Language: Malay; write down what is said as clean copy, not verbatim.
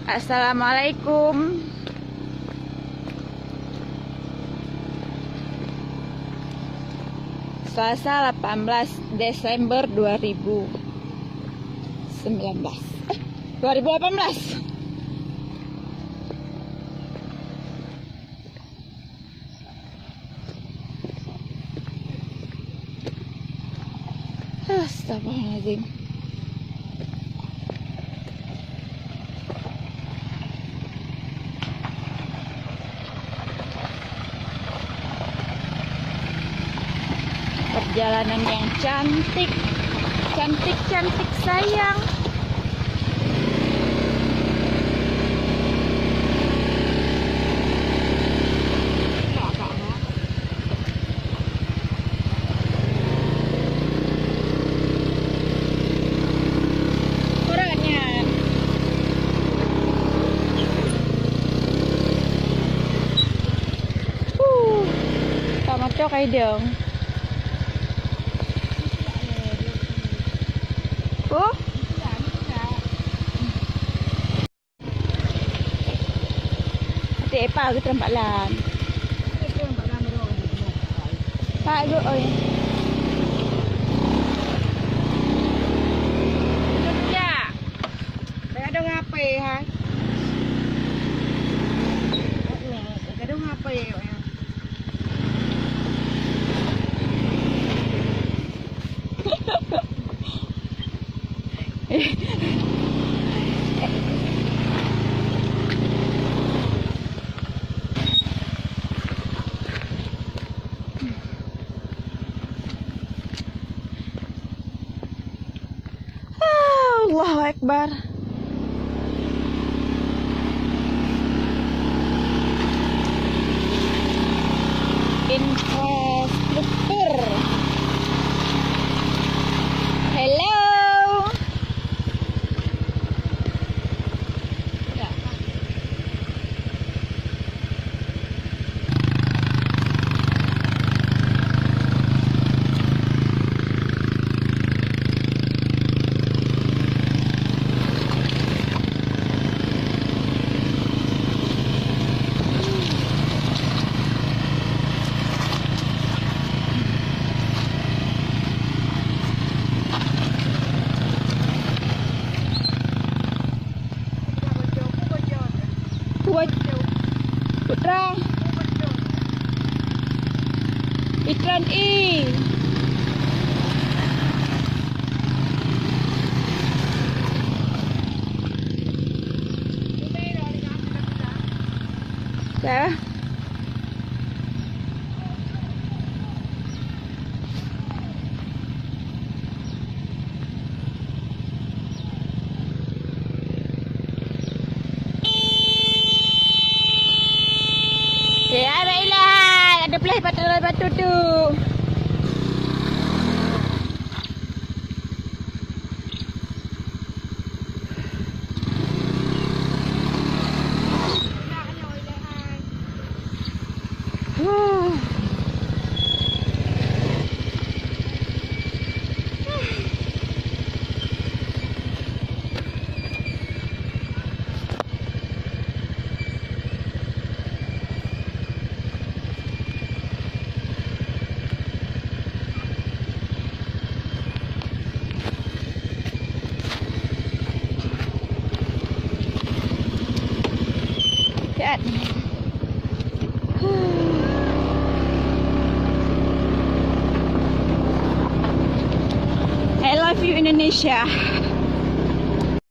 Assalamualaikum. Selasa 18 Desember 2019. 2018. Astagfirullahaladzim. Perjalanan yang cantik, cantik sayang. Tama to kay dong. Oh? Ate pa gitu tempat lan. Pak go oi. Ya. Kaya dong ngape ha? Kaya dong ngape ya? Allahu Akbar. Infrastruktur. Hello. Putra Ikran I ya. Ya, baiklah. Ada belah batu tu. I love you, Indonesia.